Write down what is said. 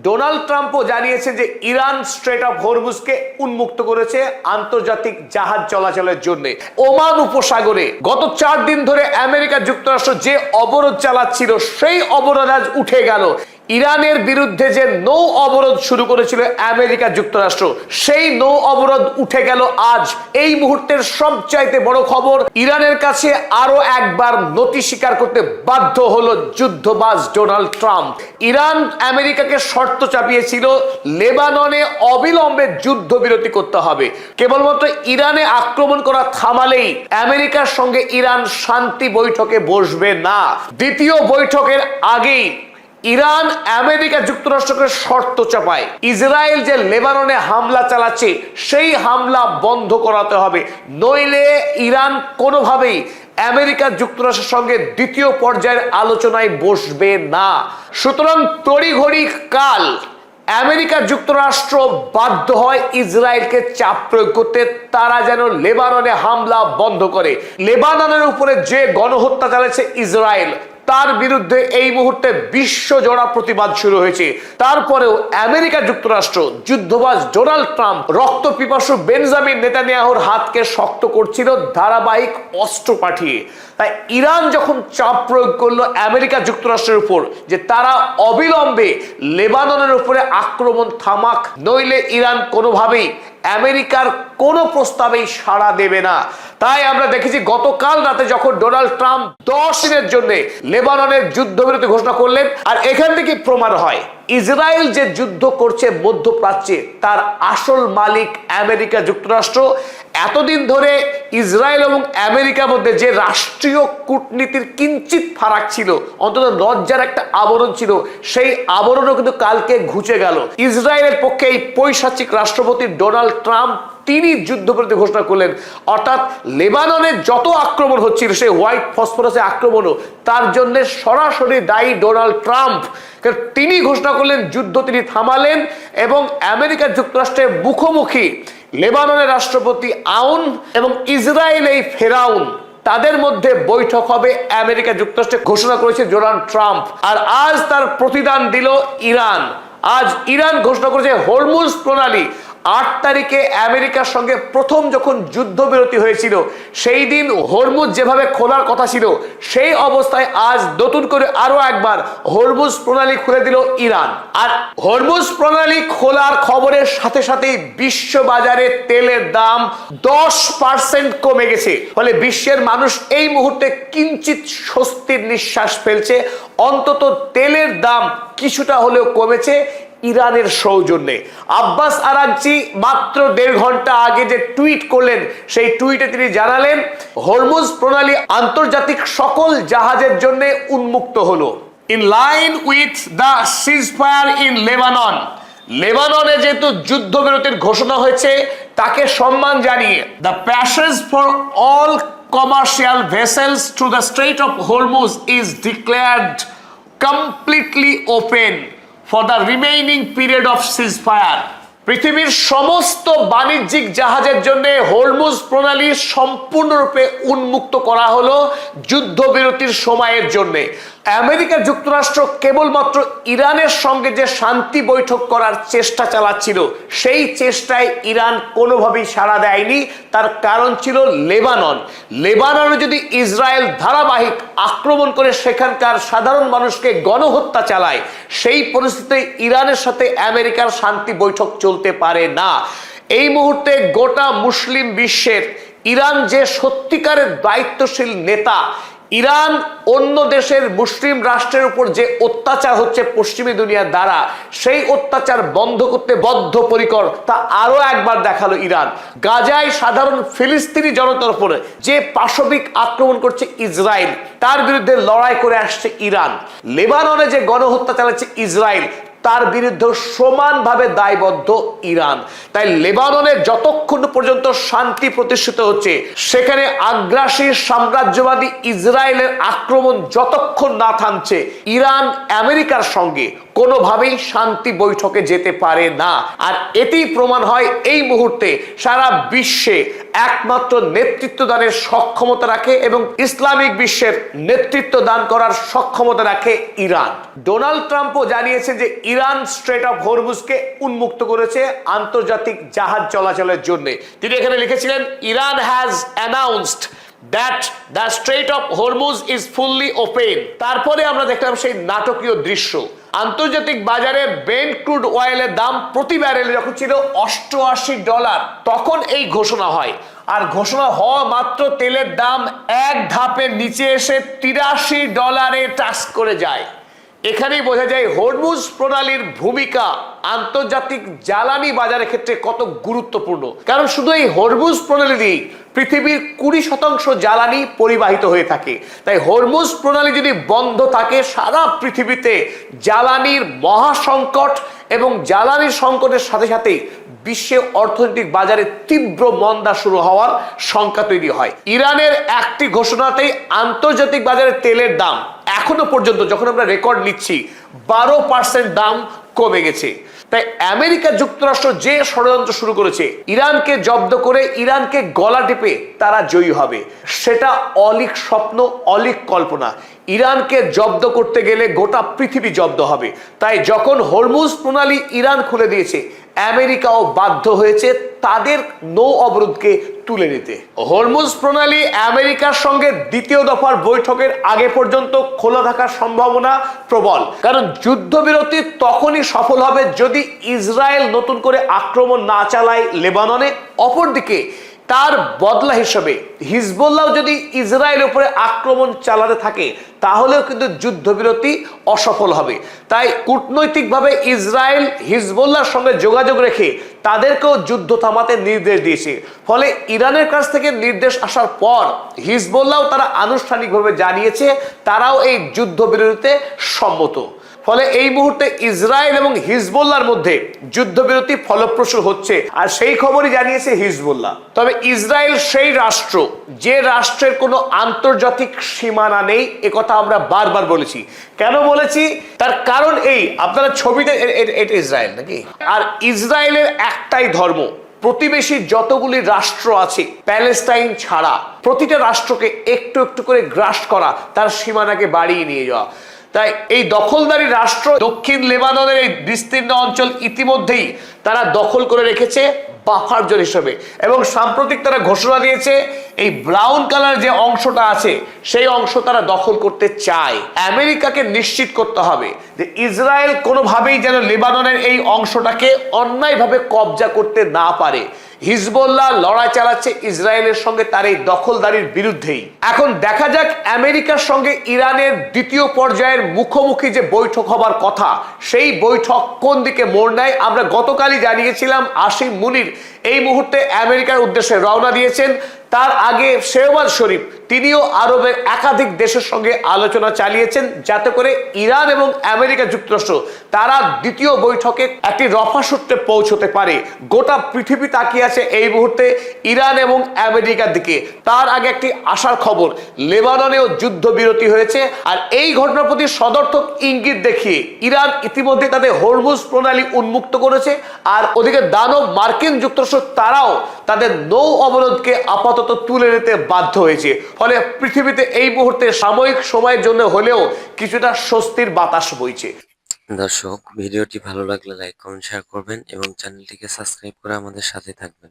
Donald ট্রাম্পও জানিয়েছেন যে Iran strait of হরমুজকে উন্মুক্ত করেছে আন্তর্জাতিক জাহাজ চলাচলের জন্য। ওমান উপসাগরে গত 4 দিন ধরে আমেরিকা যুক্তরাষ্ট্র যে অবরোধ চালাচ্ছিল সেই অবরোধ আজ উঠে গেল। ইরানের বিরুদ্ধে যে নৌ অবরোধ শুরু করেছিল আমেরিকা যুক্তরাষ্ট্র, সেই নৌ অবরোধ উঠে গেল আজ। এই মুহূর্তের সবচাইতে বড় খবর, ইরানের কাছে আরো একবার নতি স্বীকার করতে বাধ্য হলো যুদ্ধবাজ ডোনাল্ড ট্রাম্প। ইরান আমেরিকাকে শর্ত চাপিয়েছিল লেবাননে অবিলম্বে যুদ্ধবিরতি করতে হবে। কেবলমাত্র ইরানে আক্রমণ করা থামালেই আমেরিকার সঙ্গে ইরান শান্তি বৈঠকে বসবে না। দ্বিতীয় বৈঠকের আগেই ইরান আমেরিকা যুক্তরাষ্ট্রকে শর্ত চাপায়, ইসরায়েল যে লেবাননে হামলা চালাচ্ছে সেই হামলা বন্ধ করাতে হবে, নইলে ইরান কোনোভাবেই আমেরিকা যুক্তরাষ্ট্রের সঙ্গে দ্বিতীয় পর্যায়ের আলোচনায় বসবে না। সুতরাং তড়িঘড়ি কাল আমেরিকা যুক্তরাষ্ট্র বাধ্য হয় ইসরায়েলকে চাপ প্রয়োগ করতে, তারা যেন লেবাননে হামলা বন্ধ করে। লেবাননের উপরে যে গণহত্যা চালাচ্ছে ইসরায়েল, তার বিরুদ্ধে এই মুহূর্তে বিশ্বজোড়া প্রতিবাদ শুরু হয়েছে। তারপরেও আমেরিকা যুক্তরাষ্ট্র, যুদ্ধবাজ ডোনাল্ড ট্রাম্প রক্ত পিপাসু বেঞ্জামিন নেতানিয়াহুর হাতকে শক্ত করছিল ধারাবাহিক অস্ত্র পাঠিয়ে। তাই ইরান যখন চাপ প্রয়োগ করলো আমেরিকা যুক্তরাষ্ট্রের উপর যে তারা অবিলম্বে লেবাননের উপরে আক্রমণ থামাক, নইলে ইরান কোনোভাবেই আমেরিকার কোনো প্রস্তাবেই সাড়া দেবে না। তাই আমরা দেখেছি গতকাল রাতে যখন ডোনাল্ড ট্রাম্প 10 দিনের জন্য লেবাননের যুদ্ধবিরতি ঘোষণা করলেন, আর এখান থেকে প্রমাণ হয় ইসরায়েল যে যুদ্ধ করছে মধ্যপ্রাচ্যে তার আসল মালিক আমেরিকা যুক্তরাষ্ট্র। এতদিন ধরে ইসরায়েল এবং আমেরিকার মধ্যে যে রাষ্ট্রীয় কূটনীতির কিঞ্চিত ফারাক ছিল, অন্তত লজ্জার একটা আবরণ ছিল, সেই আবরণও কিন্তু কালকে ঘুচে গেল। ইসরায়েলের পক্ষে এই পৈশাচিক রাষ্ট্রপতি ডোনাল্ড ট্রাম্প তিনি যুদ্ধবিরতি ঘোষণা করলেন। অর্থাৎ লেবাননে যত আক্রমণ হচ্ছিল, সেই হোয়াইট ফসফরাসের আক্রমণও, তার জন্য সরাসরি দায়ী ডোনাল্ড ট্রাম্প। তিনি ঘোষণা করলেন যুদ্ধ, তিনি থামালেন এবং আমেরিকা যুক্তরাষ্ট্রের মুখোমুখি লেবাননের রাষ্ট্রপতি আউন এবং ইসরায়েল এই ফেরাউন, তাদের মধ্যে বৈঠক হবে আমেরিকা যুক্তরাষ্ট্রে ঘোষণা করেছে ডোনাল্ড ট্রাম্প। আর আজ তার প্রতিদান দিল ইরান। আজ ইরান ঘোষণা করেছে হরমুজ প্রণালী। 8 তারিখে আমেরিকার সঙ্গে প্রথম যখন যুদ্ধবিরতি হয়েছিল, সেই দিন হরমুজ যেভাবে খোলার কথা ছিল, সেই অবস্থায় আজ নতুন করে আরো একবার হরমুজ প্রণালী খুলে দিল ইরান। আর হরমুজ প্রণালী খোলার খবরের সাথে সাথেই বিশ্ব বাজারে তেলের দাম 10% কমে গেছে। ফলে বিশ্বের মানুষ এই মুহূর্তে কিঞ্চিত স্বস্তির নিঃশ্বাস ফেলছে। অন্তত তেলের দাম কিছুটা হলেও কমেছে ইরানের সৌজন্যে। আব্বাস আরাগচি মাত্র 1.5 ঘন্টা আগে যে টুইট করলেন, সেই টুইটে তিনি জানালেন হরমুজ প্রণালী আন্তর্জাতিক সকল জাহাজের জন্য উন্মুক্ত হলো। In line with the ceasefire in Lebanon, লেবাননে যেহেতু যুদ্ধবিরতির ঘোষণা হয়েছে, তাকে সম্মান জানিয়ে the passage for all commercial vessels through the strait of Hormuz is declared completely open for the remaining period of ceasefire. পৃথিবীর সমস্ত বাণিজ্যিক জাহাজের জন্য হরমুজ প্রণালী সম্পূর্ণরূপে উন্মুক্ত করা হলো যুদ্ধবিরতির সময়ের জন্য। আমেরিকা যুক্তরাষ্ট্র কেবলমাত্র ইরানের সঙ্গে যে শান্তি বৈঠক করার চেষ্টা চালাচ্ছিল, সেই চেষ্টায় ইরান কোনোভাবেই সাড়া দেয়নি। তার কারণ ছিল লেবানন। লেবাননে যদি ইসরায়েল ধারাবাহিক আক্রমণ করে সেখানকার সাধারণ মানুষকে গণহত্যা চালায়, সেই পরিস্থিতিতে ইরানের সাথে আমেরিকার শান্তি বৈঠক চলতে পারে না। এই মুহূর্তে গোটা মুসলিম বিশ্বের ইরান যে সত্যিকারের দায়িত্বশীল নেতা, ইরান অন্য দেশের মুসলিম রাষ্ট্রের উপর যে অত্যাচার হচ্ছে পশ্চিমী দুনিয়ার দ্বারা, সেই অত্যাচার বন্ধ করতে বদ্ধপরিকর, তা আরো একবার দেখালো ইরান। গাজায় সাধারণ ফিলিস্তিনি জনতার উপরে যে পাশবিক আক্রমণ করছে ইসরায়েল, তার বিরুদ্ধে লড়াই করে আসছে ইরান। লেবাননে যে গণহত্যা চালাচ্ছে ইসরায়েল, তার বিরুদ্ধে সমানভাবে দায়বদ্ধ ইরান। তাই লেবাননে যতক্ষণ পর্যন্ত শান্তি প্রতিষ্ঠিত হচ্ছে, সেখানে আগ্রাসী সাম্রাজ্যবাদী ইসরায়েলের আক্রমণ যতক্ষণ না থামছে, ইরান আমেরিকার সঙ্গে কোনোভাবেই শান্তি বৈঠকে যেতে পারে না। আর এতেই প্রমাণ হয় এই মুহূর্তে সারা বিশ্বে একমাত্র নেতৃত্ব দানের সক্ষমতা রাখে এবং ইসলামিক বিশ্বের নেতৃত্ব দান করার সক্ষমতা রাখে ইরান। ডোনাল্ড ট্রাম্পও জানিয়েছেন যে ইরান স্ট্রেট অফ হরমুজকে উন্মুক্ত করেছে আন্তর্জাতিক জাহাজ চলাচলের জন্য। তিনি এখানে লিখেছিলেন, Iran has announced that the Strait of Hormuz is fully open। তারপরে আমরা দেখলাম সেই নাটকীয় দৃশ্য। আন্তর্জাতিক বাজারে ব্রেন্ট ক্রুড অয়েলের দাম প্রতি ব্যারেলে যখন ছিল $88, তখন এই ঘোষণা হয়। আর ঘোষণা হওয়া মাত্র তেলের দাম এক ধাপের নিচে এসে $83 টাচ করে যায়। এখানেই বোঝা যায় হরমুজ প্রণালীর ভূমিকা আন্তর্জাতিক জ্বালানি বাজারের ক্ষেত্রে কত গুরুত্বপূর্ণ। কারণ শুধু এই হরমুজ প্রণালী দিয়ে পৃথিবীর 20% জ্বালানি পরিবাহিত হয়ে থাকে। তাই হরমুজ প্রণালী যদি বন্ধ থাকে, সারা পৃথিবীতে জ্বালানির মহাসংকট এবং জ্বালানির সংকটের সাথে সাথে বিশ্বে অর্থনৈতিক বাজারে তীব্র মন্দা শুরু হওয়ার শঙ্কা তৈরি হয়। ইরানের একটি ঘোষণাতেই আন্তর্জাতিক বাজারে তেলের দাম এখনো পর্যন্ত, যখন আমরা রেকর্ড নিচ্ছি, 12% দাম কমে গেছে। তাই আমেরিকা যুক্তরাষ্ট্র যে ষড়যন্ত্র শুরু করেছে ইরানকে জব্দ করে ইরানকে গলা টিপে তারা জয়ী হবে, সেটা অলীক স্বপ্ন, অলীক কল্পনা। ইরানকে জব্দ করতে গেলে গোটা পৃথিবী জব্দ হবে। তাই যখন হরমুজ প্রণালী ইরান খুলে দিয়েছে, আমেরিকাও বাধ্য হয়েছে তাদের নৌ অবরোধকে তুলে নিতে। হরমুজ প্রণালী আমেরিকার সঙ্গে দ্বিতীয় দফার বৈঠকের আগে পর্যন্ত খোলা থাকার সম্ভাবনা প্রবল। কারণ যুদ্ধবিরতি তখনই সফল হবে যদি ইসরায়েল নতুন করে আক্রমণ না চালায় লেবাননে। অপরদিকে তার বদলা হিসেবে হিজবুল্লাহ যদি ইসরায়েলের উপরে আক্রমণ চালাতে থাকে, তাহলেও কিন্তু যুদ্ধবিরতি অসফল হবে। তাই কূটনৈতিকভাবে ইসরায়েল হিজবুল্লাহর সঙ্গে যোগাযোগ রেখে তাদেরকেও যুদ্ধ থামাতে নির্দেশ দিয়েছে। ফলে ইরানের কাছ থেকে নির্দেশ আসার পর হিজবুল্লাহ তারা আনুষ্ঠানিকভাবে জানিয়েছে তারাও এই যুদ্ধবিরতিতে সম্মত। ফলে এই মুহূর্তে ইসরায়েল এবং হিজবুল্লাহর মধ্যে যুদ্ধবিরতি ফলপ্রসূ হচ্ছে, আর সেই খবরই জানিয়েছে হিজবুল্লাহ। তবে ইসরায়েল সেই রাষ্ট্র যে রাষ্ট্রের কোনো আন্তর্জাতিক সীমানা নেই, একথা আমরা বারবার বলেছি। কেন বলেছি তার কারণ এই, আপনারা ছবিতে এটা ইসরায়েল নাকি, আর ইসরায়েলের একটাই ধর্ম। প্রতিবেশী যতগুলি রাষ্ট্র আছে প্যালেস্টাইন ছাড়া, প্রতিটা রাষ্ট্রকে একটু একটু করে গ্রাস করা, তার সীমানাকে বাড়িয়ে নিয়ে যাওয়া। তাই এই দখলদারি রাষ্ট্র দক্ষিণ লেবাননের এই বিস্তীর্ণ অঞ্চল ইতিমধ্যেই তারা দখল করে রেখেছে বাফার জোন হিসেবে। এবং সাম্প্রতিক তারা ঘোষণা দিয়েছে এই ব্রাউন কালার যে অংশটা আছে সেই অংশ তারা দখল করতে চায়। আমেরিকাকে নিশ্চিত করতে হবে যে ইসরায়েল কোনোভাবেই যেন লেবাননের এই অংশটাকে অন্যায়ভাবে কবজা করতে না পারে। হিজবুল্লাহ লড়াই চালাচ্ছে ইসরায়েলের সঙ্গে তার এই দখলদারির বিরুদ্ধেই। এখন দেখা যাক আমেরিকার সঙ্গে ইরানের দ্বিতীয় পর্যায়ের মুখোমুখি যে বৈঠক হবার কথা, সেই বৈঠক কোন দিকে মোড় নেয়। আমরা গতকালই জানিয়েছিলাম আসিম মুনির এই মুহূর্তে আমেরিকার উদ্দেশ্যে রওনা দিয়েছেন। তার আগে শেহবাজ শরীফ তিনিও আরবের একাধিক দেশের সঙ্গে আলোচনা চালিয়েছেন, যাতে করে ইরান এবং আমেরিকা যুক্তরাষ্ট্র তারা দ্বিতীয় বৈঠকে একটি রফা সূত্রে পৌঁছতে পারে। গোটা পৃথিবী তাকিয়ে আছে এই মুহূর্তে ইরান এবং আমেরিকার দিকে। তার আগে একটি আশার খবর, লেবাননেও যুদ্ধবিরতি হয়েছে। আর এই ঘটনার প্রতি সদর্থক ইঙ্গিত দেখিয়ে ইরান ইতিমধ্যে তাদের হরমুজ প্রণালী উন্মুক্ত করেছে। আর ওদিকে দানব মার্কিন যুক্তরাষ্ট্র তারাও তাদের নৌ অবরোধকে আপাতত তুলে নিতে বাধ্য হয়েছে। ফলে পৃথিবীতে এই মুহূর্তে সাময়িক সময়ের জন্য হলেও কিছুটা স্বস্তির বাতাস বইছে। দর্শক, ভিডিওটি ভালো লাগলে লাইক, কমেন্ট, শেয়ার করবেন এবং চ্যানেলটিকে সাবস্ক্রাইব করে আমাদের সাথে থাকবেন।